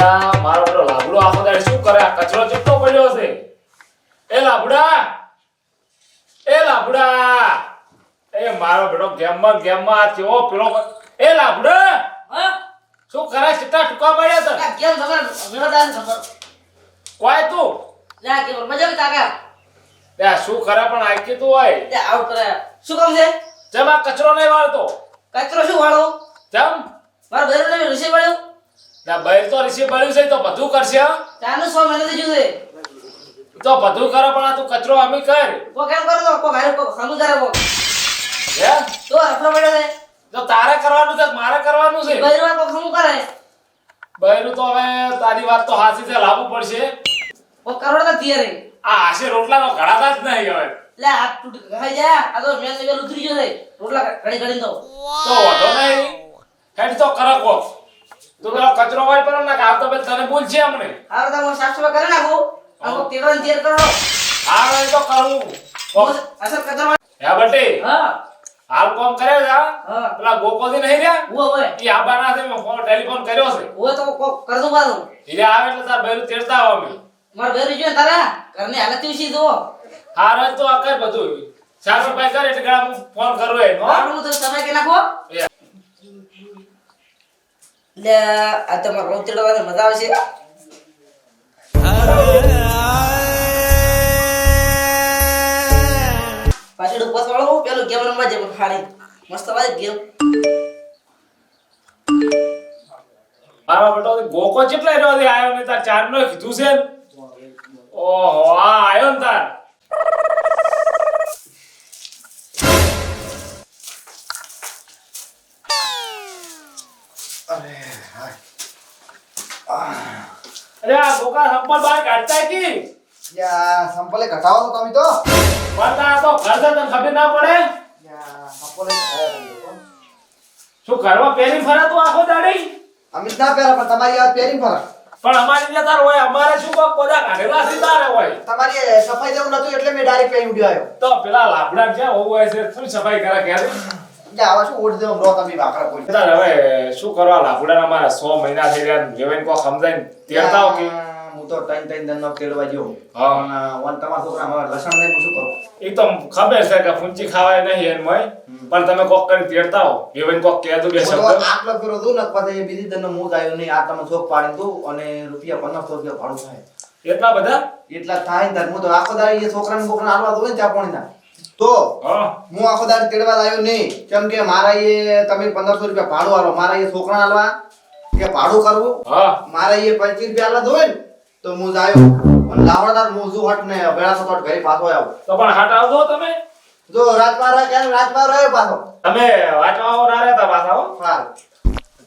અલ્યા મારો પેલો લાબડો આખો દાડે શું કરે? આ કચરો ચેટલો પડ્યો છે? એ લાબડા, એ મારો બેટો ગેમમાં કેવો પેલો એ લાબડા હા શું કરે? ચેટલા ટુકા પડ્યા છે? આ કેમ ખબર વિરોધાન ખબર કોઈ તું લા કે મજા કાકા લે શું કરે પણ આકી તું હોય તે આઉટ કરે શું કામ છે જેમ આ કચરો નહીં વાળતો કચરો શું વાળો જેમ માર બહેરો ને ઋષિ વાળ્યો ના બૈર તો ઋષિ બળ્યું છે તો બધું કરશે હં? ચાનું 100 મહિના જોયું તો બધું કરે પણ આ તું કચરો અમી કર કો કેમ કરો તો કો ઘરે કો ખમુ કરે કો હે તો રફડો પડ્યો છે તો તારે કરવાનું છે કે મારે કરવાનું છે? બહેરો કો ખમુ કરે બૈરું તો હવે તારી વાત તો હાસી છે, લાવવું પડશે. કો કરોડ તો તિયરે આ હાસે રોટલાનો ઘડાતા જ નહીં હવે લે હાથ તૂટ ખાઈ જા આ તો મેં લેવલ ઉતરી ગયો છે રોટલા ઘડી ઘડી તો તો વધો નહીં હેડ તો કરકો તું પેલો કચરો વાળ પર ના કાવ તો બે તને ભૂલ છે અમને આ તો હું સાફ સફાઈ કરે નાખો આકો તેડો ને તેર કરો હા હવે તો કરું અસર કચરો હે બટે હા હાલ કોમ કરે જા હા પેલા ગોકોદી નહીં રહ્યા ઓ ઓય ઈ આબાના છે મેં ફોન ટેલિફોન કર્યો છે ઓ તો કો કર દો બાદો હીરે આવે એટલે તાર બૈરું તેડતા આવો અમે માર બહેરો જો તારા ઘરની હાલત કેવી છે જો હાર હોય તો આ કર બધું સાફ સફાઈ કર એટલે ગળા હું ફોન કરું એનો હું તો સફાઈ કે નાખો લે આ તો મારો તેડવાની મજા આવશે પાછળ ઉપવાસ વાળો પેલો ગેમ રમવા જેમ ખાલી મસ્ત વાજે ગેમ મારો બેટો ગોકો કેટલા રહ્યો છે આયો ને તાર ચાર નો કીધું છે ઓહો આ આયો ને તાર અરે આ ગોકા સંપલ બાર કાઢતા કી યા સંપલે ઘટાવો તો તમે તો પડતા તો ઘર છે તને ખબર ના પડે યા સંપલે શું ઘરમાં પહેરી ફરા તું આખો દાડી અમિત ના પહેરા પણ તમારી વાત પહેરી ફરક પણ અમારી જે તાર હોય અમારે શું કોક કોદા કાઢેલા છે તારે હોય તમારી સફાઈ જેવું નતું એટલે મેં ડાયરેક્ટ પહેરી ઉડ્યો આવ્યો તો પેલા લાકડા છે હોય છે શું સફાઈ કરે ઘેર યા આવા શું ઓઢ દેવો નો તમે વાકરા કોઈ તાર હવે શું કરવા લાકડા અમારા 100 મહિના થઈ ગયા જેવેન કો સમજાઈને તેડતા હો કે હું તો ટાઈમ ટાઈમ દન નો તેડવા ગયો હા. વન તમારા છોકરા હવે લસણ નહીં શું કરું એ તો ખબર છે કે ફૂંચી ખાવાય નહીં એમ હોય પણ તમે કોક કરીને તેડતા હો જેવેન કોક કહે દો કે હું તો શબ્દ આટલો ફેરો દઉં ને પછી બીજી દન નો મૂડ આવ્યો નહીં આ તમે ચોક પાડી દઉં અને રૂપિયા 1500 ભાડું થાય એટલા બધા એટલા થાય ને હું તો આખો દાડી એ છોકરાને બોકરાને હાલવા દઉં ને ચા પાણી ના તો હા હું આખો દાડી તેડવા આવ્યો નહીં કેમ કે મારા એ તમે 1500 રૂપિયા ભાડું આલો મારા એ છોકરાને હાલવા કે ભાડું કરવું હા મારા એ 25 રૂપિયા આલવા દોય ને તો હું જાયો અને લાવણદાર મોજુ હટ ને બેડા સતોટ ઘરે પાછો આવ્યો તો પણ હાટ આવજો તમે જો રાજપાર રહ્યો પાછો તમે વાંચવા ના રહેતા પાછા હો હાલ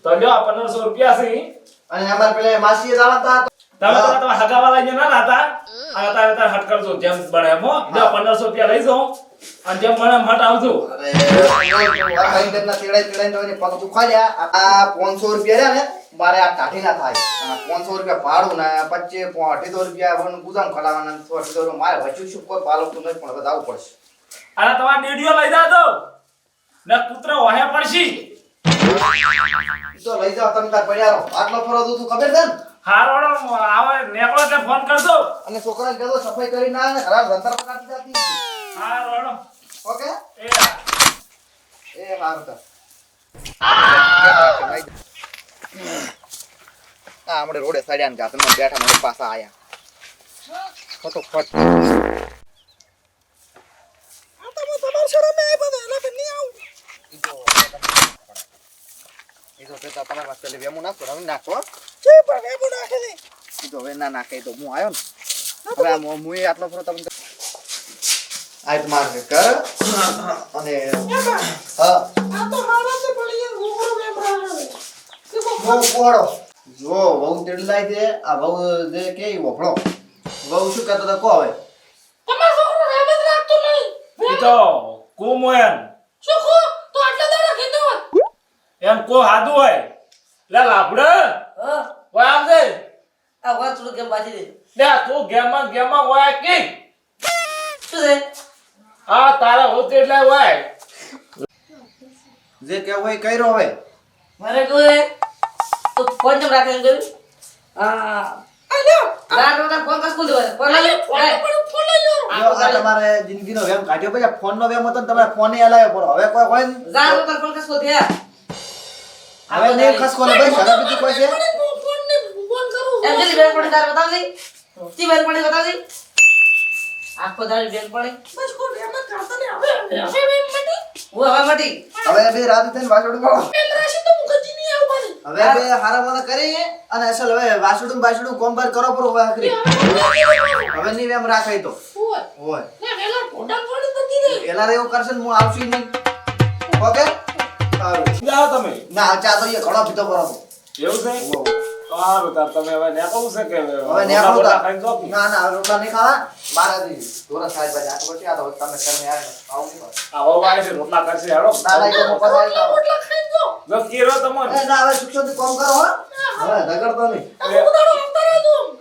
તો લ્યો 1500 રૂપિયા છે અને અમાર પેલે માસીએ જાણતા તમે તો હગાવાલા જે ના હતા આ તારે તાર હટ કરજો જેમ બને એમ હો લ્યો 1500 રૂપિયા લઈ જાઓ અને જેમ બને એમ હટ આવજો અરે આ ભાઈ ના તેડાઈ તો એને પગ દુખાડ્યા આ 500 રૂપિયા રહ્યા ને મારે આ કાઠી ના થાય અને 500 રૂપિયા ભાડું ને 25 28 રૂપિયા વન ગુજામ ખલાવાના 100 મારે વચ્ચે શું કોઈ પાલકતું નહીં પણ હવે આવવું પડશે અને તમાર ડેડીઓ લઈ જાજો ને પુત્ર વહે પડશી તો લઈ જાવ તમે તાર પડ્યા રહો આટલો ફરો દઉં તું ખબર છે ને હારોડો આવે નેકળો એટલે ફોન કરજો અને છોકરાને કહેજો સફાઈ કરી ના ને ખરાબ ધંધર પકાતી જાતી હારોડો ઓકે એ એ હારું તો આ આપણે રોડે સડ્યા ને ગાતમાં બેઠા મને પાછા આયા ફટોફટ તમારા પાસે વેમો નાખો રંગ નાખો હવે ના નાખે તો હું આવ્યો ને હવે હું આટલો ફરો તમને આ માર કર અને હા કોડો જો બહુ તેડલાય છે આ બહુ જે કે વફળો બહુ શું કહેતો તો કો હવે તમારો છોકરો રેબત રાખતો નહીં ઈ તો કુમોયન શું કો તો આટલા દાડા કીધું એમ કો હાદુ હોય લે લાપડે હા ઓય આવજે આ વાત થોડું કેમ બાજી દે લે તું ગેમમાં ઓય કે શું છે આ તારા હોતે એટલે ઓય જે કે હોય કર્યો હવે મારે કોઈ તો ફોન જમ રાખે એમ કર્યું જા રોટલા ફોન કસ કુલ દે ફોન લાવ જો આ તમારે જિંદગીનો વેમ કાઢ્યો પછી આ ફોનનો વેમ હતો ને તમારે ફોને હલાવ્યો પણ હવે કોઈ હોય નહીં. જા રોટલા ફોન કસ કુલ દે હવે નહીં ખસકો ને ભાઈ હવે બીજું કોઈ છે એમ જલ્દી બેન પડી તાર બતાવ દે તી બેન પડી બતાવ દે આખો દાડી બેન પડી ઓ હવે મટી હવે બે રાત થઈને વાસોડું પાડો હવે બે હારા મોના કરી અને અસલ હવે વાસુડું કોમ્બર કરો પર હવે આખરી હવે નહીં વેમ રાખાય તો હોય એલા રે એવું કરશે ને હું આવશું નહીં ઓકે સારું જાઓ તમે ના ચા તો એ ઘણો પીતો બરાબર એવું છે સારું તાર તમે હવે નેકળું છે કે હવે નેકળું રોટલા તા. ખાઈને જાઓ કે? ના ના રોટલા નહીં ખાવા બારા દી દોરા સાહેબ ભાઈ આ તો પછી આ તો તમે કરને આવું નહીં કરો. આ વહુ આવે છે રોટલા કરશે હેડો ના ના એ તો મફત આવી જાઓ. જો કીરો તમને એ ના હવે સુખસોથી કામ કરો હો હવે ઝઘડતો નહીં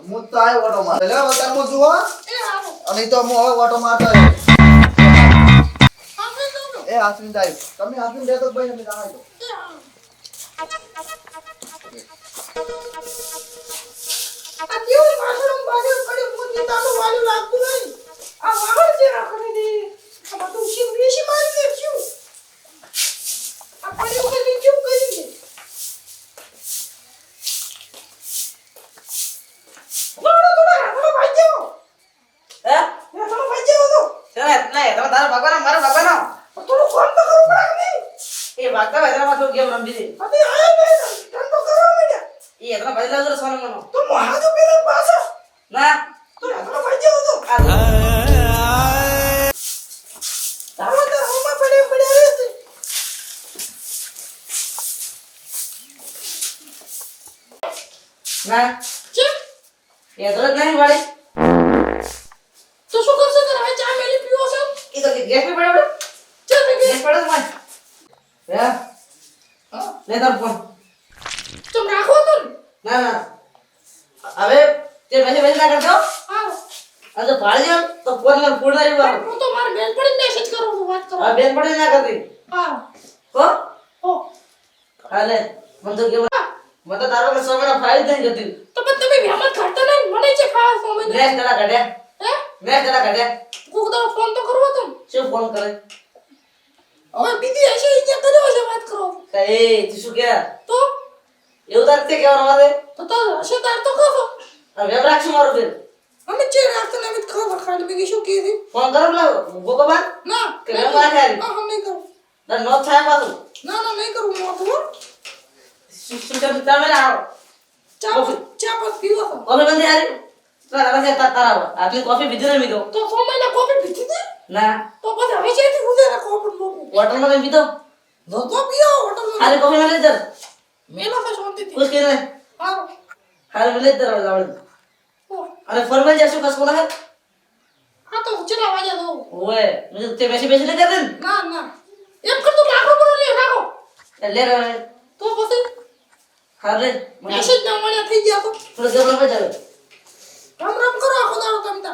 હું તો આયો ઓટો માર લે હવે તાર હું જુઓ અને ઈ તો હું હવે ઓટો મારતો રહ્યો. એ હાસવીન જાય તમે હાસવીન દે તો ભાઈ તમે જાણો છો હે ચલે નહીં તમે તારો ભગવાન મારો ભગવાન એ ભાગતા ભાઈ થોડું ગેમ રમવી દે એ એતના ભાઈ લાગો સોનો મનો ના ના એ તો નહીં વાળી એ તો ગેસ पे પડ્યો ગેસ પડ્યો માર હે લે તાર ફોન ના ના હવે તે બેસે ના કરતો આ તો ભાળી જાવ તો ફોન માં ફૂડદારી વાળો આ બેન પડી ના કરતી હો હાલે મન તો કેવું મન તો તારો કે સમયનો ફાયદો થઈ જતી મેં તલા કાઢ્યા શું ફોન કરે કઈ તું શું કે એવું તાર તે કેવાનું આવે આ વેબ રાખશું મારું ફેર ફોન કરો લાવ ગોગો બાર કે વેબ રાખે ના નો થાય પાછું શું તમે ના આવો કોફી બંધી આરી તારા પાસે તારા આટલી કોફી પીધી ને મીધો ના વોટર માં કઈ પીધો અરે કોફી માં લઈ દર कुछ कह रहे हाल में ले दर आवड़ अरे फॉर्मल जैसे कस कोला है ओए मुझे ते पैसे ले कर दे ले रहा हाल रे थोड़ा जबर पे जाओ राम राम करो खुदा को तमता